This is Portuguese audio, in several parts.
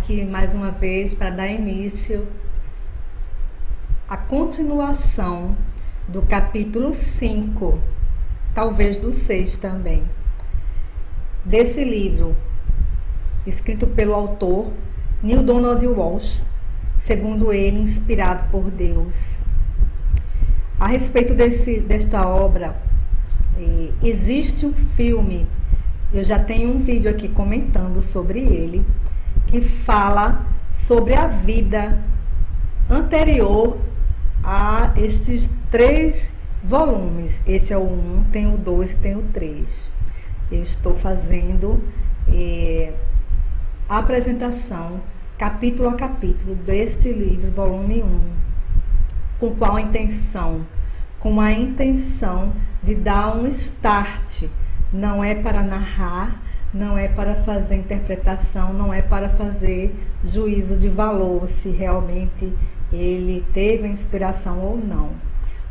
aqui mais uma vez para dar início à continuação do capítulo 5, talvez do 6 também, desse livro, escrito pelo autor Neale Donald Walsch, segundo ele, inspirado por Deus. A respeito desta obra, existe um filme, eu já tenho um vídeo aqui comentando sobre ele, que fala sobre a vida anterior a estes 3 volumes. Este é o 1, tem o 2 e tem o 3. Eu estou fazendo a apresentação, capítulo a capítulo, deste livro, volume 1. Com qual intenção? Com a intenção de dar um start. Não é para narrar, não é para fazer interpretação, não é para fazer juízo de valor, se realmente ele teve a inspiração ou não.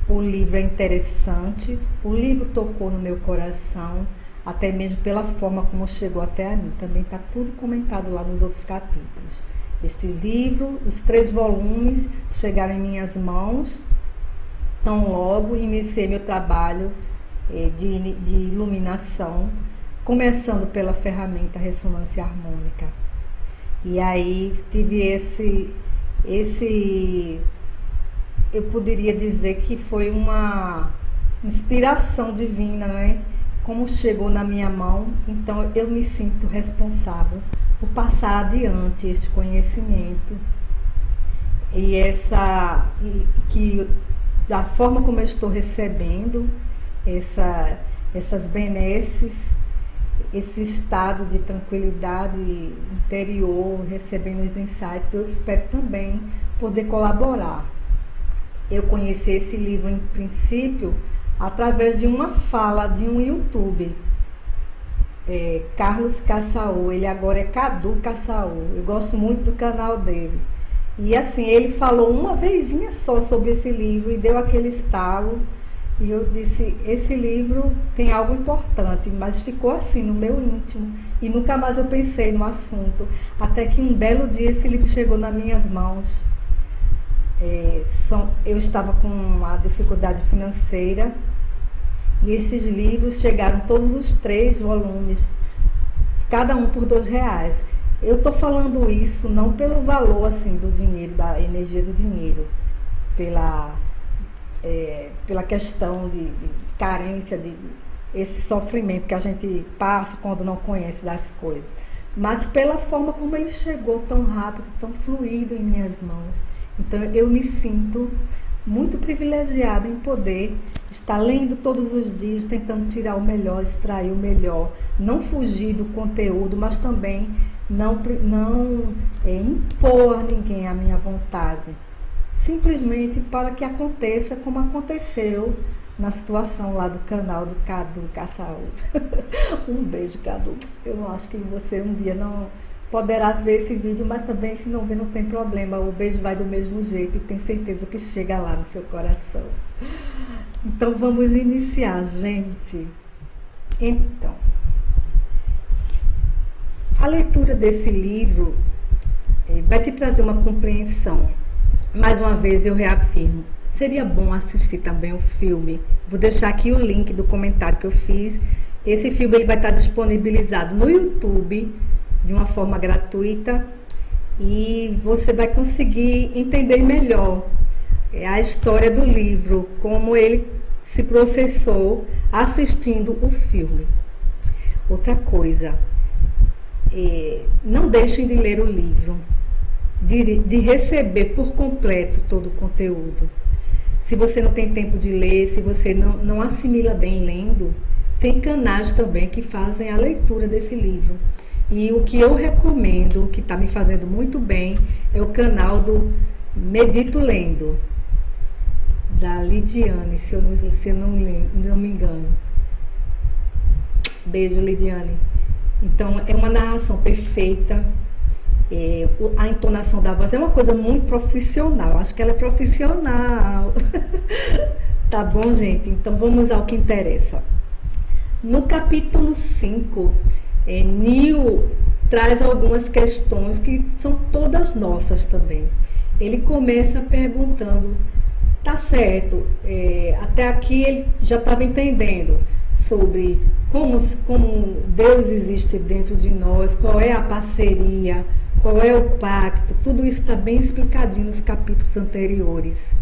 O livro é interessante, o livro tocou no meu coração, até mesmo pela forma como chegou até a mim. Também está tudo comentado lá nos outros capítulos. Este livro, os 3 volumes, chegaram em minhas mãos, tão logo iniciei meu trabalho de iluminação, começando pela ferramenta ressonância harmônica. E aí tive eu poderia dizer que foi uma inspiração divina, né? Como chegou na minha mão, então eu me sinto responsável por passar adiante este conhecimento que da forma como eu estou recebendo essas benesses, esse estado de tranquilidade interior, recebendo os insights, eu espero também poder colaborar. Eu conheci esse livro, em princípio, através de uma fala de um YouTube, Carlos Cassaú. Ele agora é Cadu Cassaú. Eu gosto muito do canal dele. E assim, ele falou uma vezinha só sobre esse livro e deu aquele estalo. E eu disse, esse livro tem algo importante, mas ficou assim no meu íntimo. E nunca mais eu pensei no assunto. Até que um belo dia esse livro chegou nas minhas mãos. Eu estava com uma dificuldade financeira e esses livros chegaram, todos os 3 volumes, cada um por R$2. Eu estou falando isso não pelo valor assim do dinheiro, da energia do dinheiro, pela questão de carência, esse sofrimento que a gente passa quando não conhece das coisas, mas pela forma como ele chegou tão rápido, tão fluido em minhas mãos. Então eu me sinto muito privilegiada em poder estar lendo todos os dias, tentando tirar o melhor, extrair o melhor, não fugir do conteúdo, mas também não impor a ninguém a minha vontade. Simplesmente para que aconteça como aconteceu na situação lá do canal do Cadu Cassaú. Um beijo, Cadu. Eu acho que você um dia não poderá ver esse vídeo, mas também se não ver não tem problema. O beijo vai do mesmo jeito e tenho certeza que chega lá no seu coração. Então vamos iniciar, gente. Então, a leitura desse livro vai te trazer uma compreensão. Mais uma vez eu reafirmo, seria bom assistir também o filme. Vou deixar aqui o link do comentário que eu fiz. Esse filme ele vai estar disponibilizado no YouTube de uma forma gratuita e você vai conseguir entender melhor a história do livro, como ele se processou assistindo o filme. Outra coisa, não deixem de ler o livro, de receber por completo todo o conteúdo. Se você não tem tempo de ler, se você não assimila bem lendo, tem canais também que fazem a leitura desse livro. E o que eu recomendo, que está me fazendo muito bem, é o canal do Medito Lendo, da Lidiane, se eu não me engano. Beijo, Lidiane. Então, é uma narração perfeita. A entonação da voz é uma coisa muito profissional. Acho que ela é profissional. Tá bom, gente? Então, vamos ao que interessa. No capítulo 5, Neale traz algumas questões que são todas nossas também. Ele começa perguntando, tá certo, até aqui ele já estava entendendo sobre como Deus existe dentro de nós, qual é a parceria, qual é o pacto, tudo isso está bem explicadinho nos capítulos anteriores.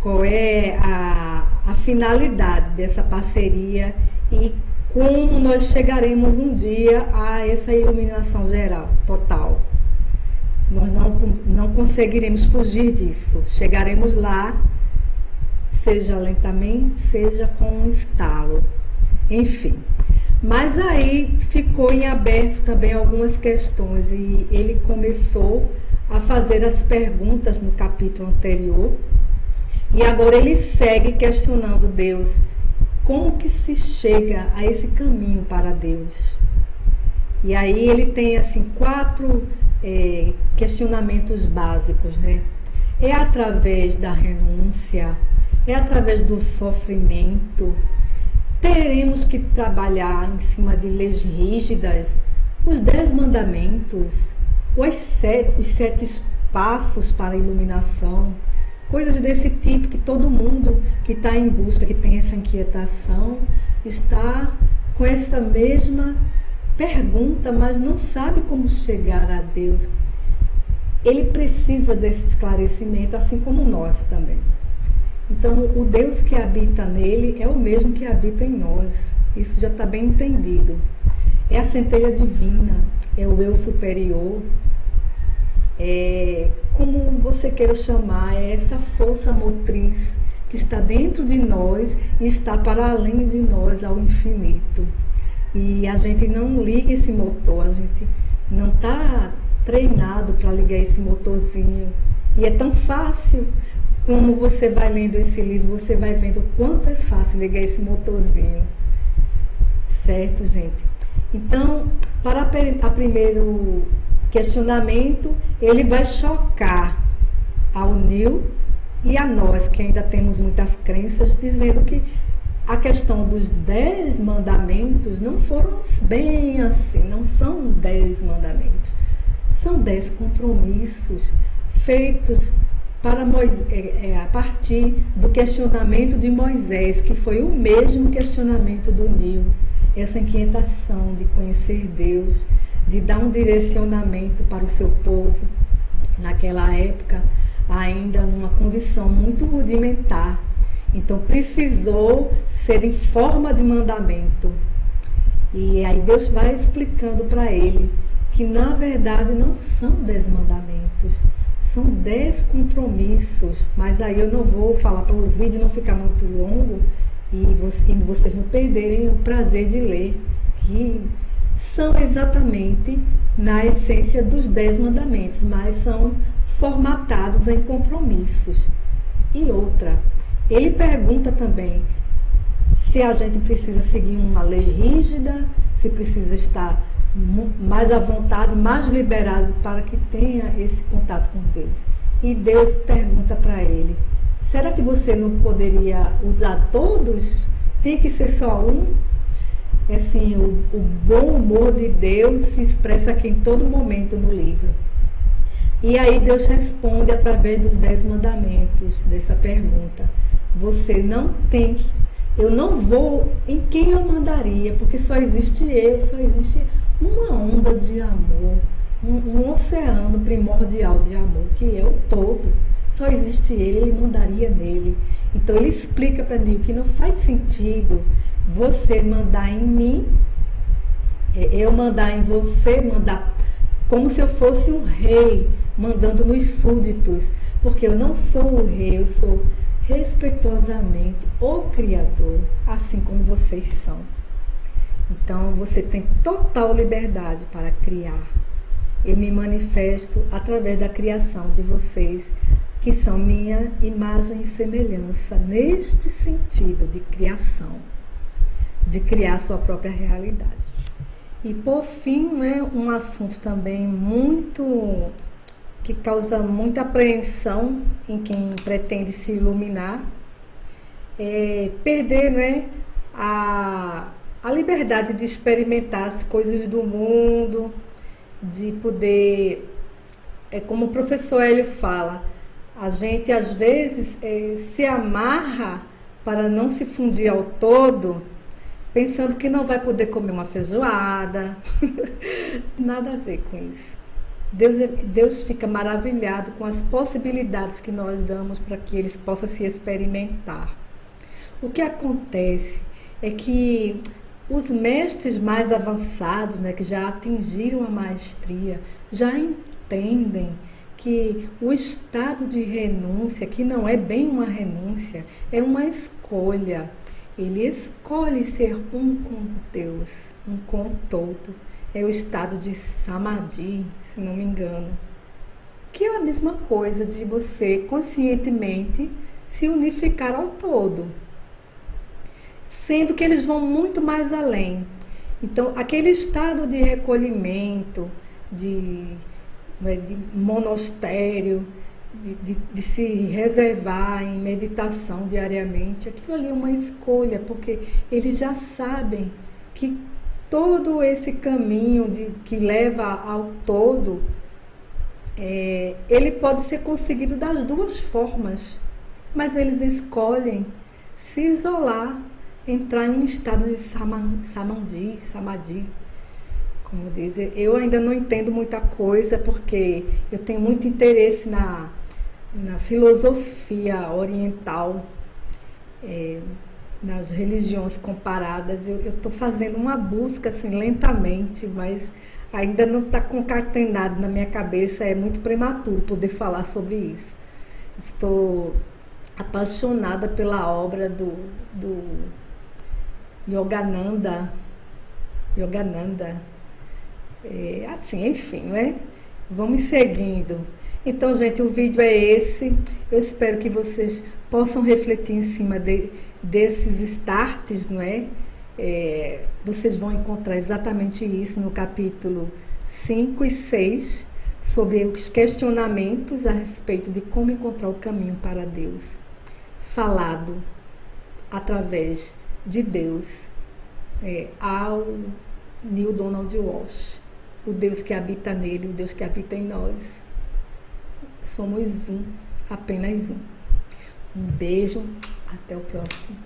Qual é a finalidade dessa parceria e como nós chegaremos um dia a essa iluminação geral, total. Nós não conseguiremos fugir disso. Chegaremos lá, seja lentamente, seja com um estalo. Enfim. Mas aí ficou em aberto também algumas questões e ele começou a fazer as perguntas no capítulo anterior. E agora ele segue questionando Deus. Como que se chega a esse caminho para Deus? E aí ele tem assim 4 questionamentos básicos, né? É através da renúncia? É através do sofrimento? Teremos que trabalhar em cima de leis rígidas? Os 10 mandamentos? Os 7 passos para a iluminação? Coisas desse tipo que todo mundo que está em busca, que tem essa inquietação, está com essa mesma pergunta, mas não sabe como chegar a Deus. Ele precisa desse esclarecimento, assim como nós também. Então, o Deus que habita nele é o mesmo que habita em nós. Isso já está bem entendido. É a centelha divina, é o eu superior. Como você queira chamar, é essa força motriz que está dentro de nós e está para além de nós, ao infinito. E a gente não liga esse motor, a gente não está treinado para ligar esse motorzinho. E é tão fácil, como você vai lendo esse livro, você vai vendo o quanto é fácil ligar esse motorzinho. Certo, gente? Então, para a primeiro questionamento, ele vai chocar ao Neil e a nós, que ainda temos muitas crenças, dizendo que a questão dos 10 mandamentos não foram bem assim, não são 10 mandamentos, são 10 compromissos feitos para a partir do questionamento de Moisés, que foi o mesmo questionamento do Neil, essa inquietação de conhecer Deus, de dar um direcionamento para o seu povo, naquela época, ainda numa condição muito rudimentar. Então, precisou ser em forma de mandamento. E aí Deus vai explicando para ele que, na verdade, não são 10 mandamentos, são 10 compromissos. Mas aí eu não vou falar para o vídeo não ficar muito longo e vocês não perderem o prazer de ler, que são exatamente na essência dos 10 mandamentos, mas são formatados em compromissos. E outra, ele pergunta também se a gente precisa seguir uma lei rígida, se precisa estar mais à vontade, mais liberado para que tenha esse contato com Deus. E Deus pergunta para ele, será que você não poderia usar todos? Tem que ser só um? Assim, o bom humor de Deus se expressa aqui em todo momento no livro. E aí Deus responde através dos 10 mandamentos dessa pergunta. Você não tem que... Eu não vou em quem eu mandaria, porque só existe eu, só existe uma onda de amor, um oceano primordial de amor, que é o todo. Só existe ele mandaria nele. Então ele explica para mim que não faz sentido você mandar em mim, eu mandar em você, mandar como se eu fosse um rei mandando nos súditos, porque eu não sou o rei, eu sou respeitosamente o Criador, assim como vocês são. Então você tem total liberdade para criar. Eu me manifesto através da criação de vocês, que são minha imagem e semelhança, neste sentido de criação, de criar sua própria realidade. E por fim, um assunto também que causa muita apreensão em quem pretende se iluminar, é perder a liberdade de experimentar as coisas do mundo, de poder, como o professor Hélio fala, a gente às vezes se amarra para não se fundir ao todo, pensando que não vai poder comer uma feijoada. Nada a ver com isso. Deus fica maravilhado com as possibilidades que nós damos para que eles possam se experimentar. O que acontece é que os mestres mais avançados, né, que já atingiram a maestria, já entendem que o estado de renúncia, que não é bem uma renúncia, é uma escolha. Ele escolhe ser um com Deus, um com o todo. É o estado de samadhi, se não me engano, que é a mesma coisa de você conscientemente se unificar ao todo, sendo que eles vão muito mais além. Então, aquele estado de recolhimento, de monastério, de se reservar em meditação diariamente, aquilo ali é uma escolha, porque eles já sabem que todo esse caminho que leva ao todo, ele pode ser conseguido das duas formas, mas eles escolhem se isolar, entrar em um estado de samadhi, como dizem. Eu ainda não entendo muita coisa, porque eu tenho muito interesse na filosofia oriental, nas religiões comparadas. Eu estou fazendo uma busca assim lentamente, mas ainda não está concatenado na minha cabeça, é muito prematuro poder falar sobre isso. Estou apaixonada pela obra do Yogananda, assim, enfim, né? Vamos seguindo. Então, gente, o vídeo é esse. Eu espero que vocês possam refletir em cima desses starts, não é? Vocês vão encontrar exatamente isso no capítulo 5 e 6, sobre os questionamentos a respeito de como encontrar o caminho para Deus, falado através de Deus, ao Neale Donald Walsch, o Deus que habita nele, o Deus que habita em nós. Somos um, apenas um. Um beijo, até o próximo.